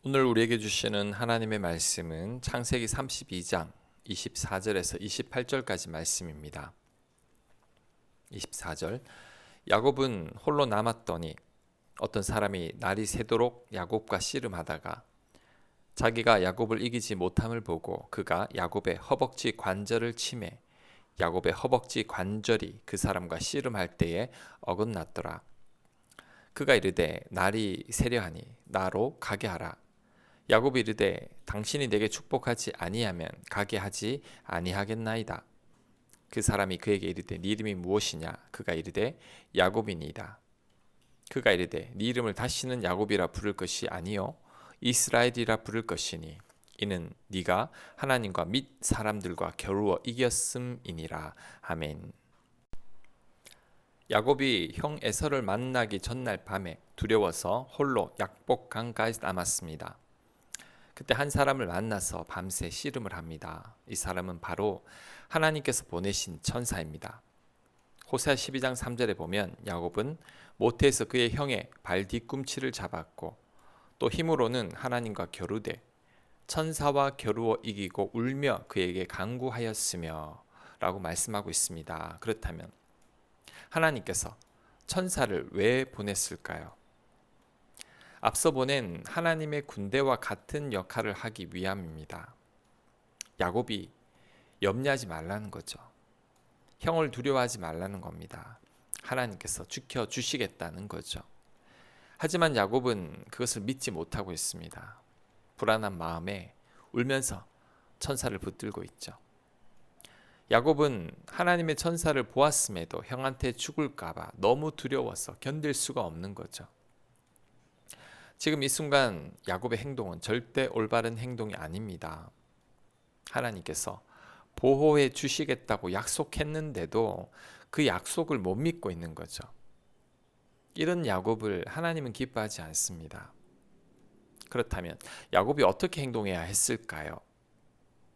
오늘 우리에게 주시는 하나님의 말씀은 창세기 32장 24절에서 28절까지 말씀입니다. 24절 야곱은 홀로 남았더니 어떤 사람이 날이 새도록 야곱과 씨름하다가 자기가 야곱을 이기지 못함을 보고 그가 야곱의 허벅지 관절을 치매 야곱의 허벅지 관절이 그 사람과 씨름할 때에 어긋났더라. 그가 이르되 날이 세려하니 나로 가게 하라. 야곱이 이르되 당신이 내게 축복하지 아니하면 가게 하지 아니하겠나이다. 그 사람이 그에게 이르되 네 이름이 무엇이냐? 그가 이르되 야곱이니이다. 그가 이르되 네 이름을 다시는 야곱이라 부를 것이 아니요 이스라엘이라 부를 것이니 이는 네가 하나님과 및 사람들과 겨루어 이겼음이니라. 아멘. 야곱이 형 에서를 만나기 전날 밤에 두려워서 홀로 약복 강가에 남았습니다. 그때 한 사람을 만나서 밤새 씨름을 합니다. 이 사람은 바로 하나님께서 보내신 천사입니다. 호세아 12장 3절에 보면 야곱은 모태에서 그의 형의 발 뒤꿈치를 잡았고 또 힘으로는 하나님과 겨루되 천사와 겨루어 이기고 울며 그에게 간구하였으며 라고 말씀하고 있습니다. 그렇다면 하나님께서 천사를 왜 보냈을까요? 앞서 보낸 하나님의 군대와 같은 역할을 하기 위함입니다. 야곱이 염려하지 말라는 거죠. 형을 두려워하지 말라는 겁니다. 하나님께서 지켜주시겠다는 거죠. 하지만 야곱은 그것을 믿지 못하고 있습니다. 불안한 마음에 울면서 천사를 붙들고 있죠. 야곱은 하나님의 천사를 보았음에도 형한테 죽을까봐 너무 두려워서 견딜 수가 없는 거죠. 지금 이 순간 야곱의 행동은 절대 올바른 행동이 아닙니다. 하나님께서 보호해 주시겠다고 약속했는데도 그 약속을 못 믿고 있는 거죠. 이런 야곱을 하나님은 기뻐하지 않습니다. 그렇다면 야곱이 어떻게 행동해야 했을까요?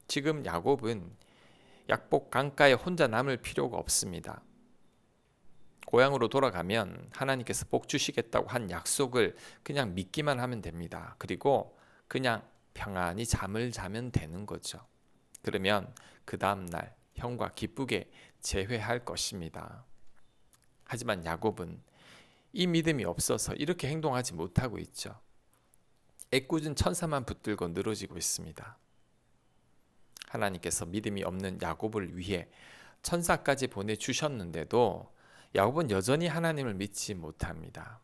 지금 야곱은 약복 강가에 혼자 남을 필요가 없습니다. 고향으로 돌아가면 하나님께서 복 주시겠다고 한 약속을 그냥 믿기만 하면 됩니다. 그리고 그냥 평안히 잠을 자면 되는 거죠. 그러면 그 다음날 형과 기쁘게 재회할 것입니다. 하지만 야곱은 이 믿음이 없어서 이렇게 행동하지 못하고 있죠. 애꿎은 천사만 붙들고 늘어지고 있습니다. 하나님께서 믿음이 없는 야곱을 위해 천사까지 보내주셨는데도 야곱은 여전히 하나님을 믿지 못합니다.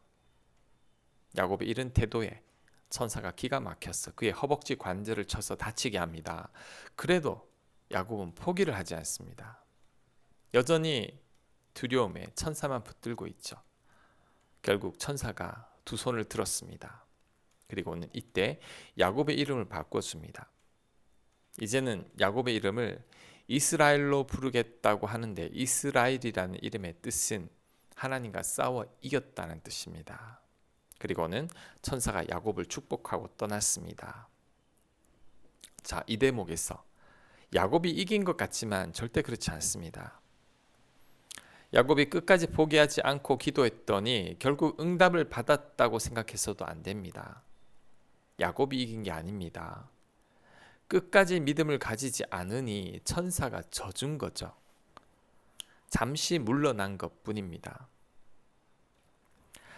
야곱의 이런 태도에 천사가 기가 막혀서 그의 허벅지 관절을 쳐서 다치게 합니다. 그래도 야곱은 포기를 하지 않습니다. 여전히 두려움에 천사만 붙들고 있죠. 결국 천사가 두 손을 들었습니다. 그리고는 이때 야곱의 이름을 바꿔줍니다. 이제는 야곱의 이름을 이스라엘로 부르겠다고 하는데 이스라엘이라는 이름의 뜻은 하나님과 싸워 이겼다는 뜻입니다. 그리고는 천사가 야곱을 축복하고 떠났습니다. 자, 이 대목에서 야곱이 이긴 것 같지만 절대 그렇지 않습니다. 야곱이 끝까지 포기하지 않고 기도했더니 결국 응답을 받았다고 생각해서도 안 됩니다. 야곱이 이긴 게 아닙니다. 끝까지 믿음을 가지지 않으니 천사가 져준 거죠. 잠시 물러난 것뿐입니다.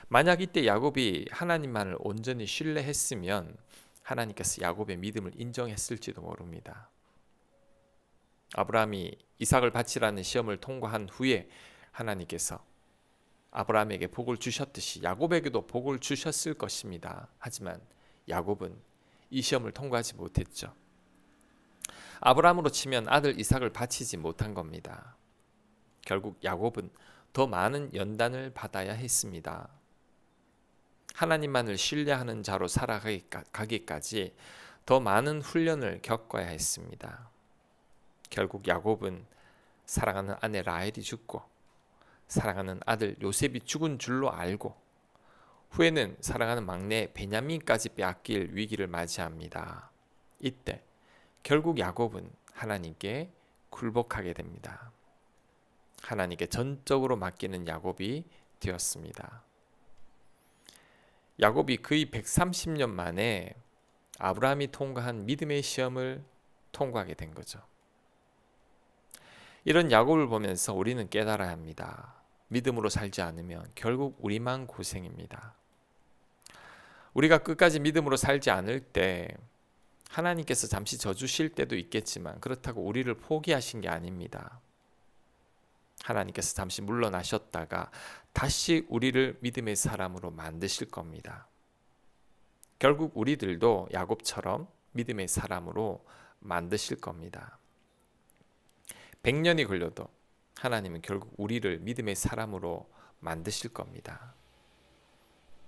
만약 이때 야곱이 하나님만을 온전히 신뢰했으면 하나님께서 야곱의 믿음을 인정했을지도 모릅니다. 아브라함이 이삭을 바치라는 시험을 통과한 후에 하나님께서 아브라함에게 복을 주셨듯이 야곱에게도 복을 주셨을 것입니다. 하지만 야곱은 이 시험을 통과하지 못했죠. 아브라함으로 치면 아들 이삭을 바치지 못한 겁니다. 결국 야곱은 더 많은 연단을 받아야 했습니다. 하나님만을 신뢰하는 자로 살아가기까지 더 많은 훈련을 겪어야 했습니다. 결국 야곱은 사랑하는 아내 라헬이 죽고 사랑하는 아들 요셉이 죽은 줄로 알고 후에는 사랑하는 막내 베냐민까지 빼앗길 위기를 맞이합니다. 이때 결국 야곱은 하나님께 굴복하게 됩니다. 하나님께 전적으로 맡기는 야곱이 되었습니다. 야곱이 거의 130년 만에 아브라함이 통과한 믿음의 시험을 통과하게 된 거죠. 이런 야곱을 보면서 우리는 깨달아야 합니다. 믿음으로 살지 않으면 결국 우리만 고생입니다. 우리가 끝까지 믿음으로 살지 않을 때 하나님께서 잠시 져주실 때도 있겠지만 그렇다고 우리를 포기하신 게 아닙니다. 하나님께서 잠시 물러나셨다가 다시 우리를 믿음의 사람으로 만드실 겁니다. 결국 우리들도 야곱처럼 믿음의 사람으로 만드실 겁니다. 100년이 걸려도 하나님은 결국 우리를 믿음의 사람으로 만드실 겁니다.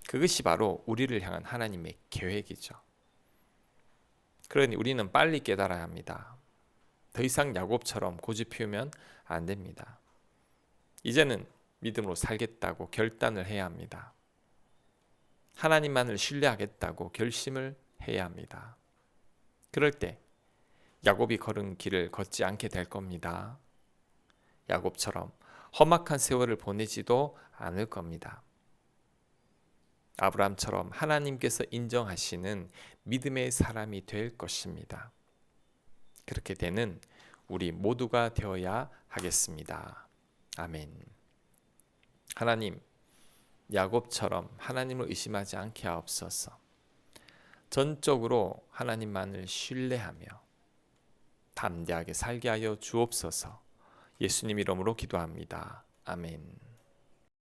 그것이 바로 우리를 향한 하나님의 계획이죠. 그러니 우리는 빨리 깨달아야 합니다. 더 이상 야곱처럼 고집 피우면 안 됩니다. 이제는 믿음으로 살겠다고 결단을 해야 합니다. 하나님만을 신뢰하겠다고 결심을 해야 합니다. 그럴 때 야곱이 걸은 길을 걷지 않게 될 겁니다. 야곱처럼 험악한 세월을 보내지도 않을 겁니다. 아브라함처럼 하나님께서 인정하시는 믿음의 사람이 될 것입니다. 그렇게 되는 우리 모두가 되어야 하겠습니다. 아멘. 하나님, 야곱처럼 하나님을 의심하지 않게 하옵소서. 전적으로 하나님만을 신뢰하며 담대하게 살게 하여 주옵소서. 예수님 이름으로 기도합니다. 아멘.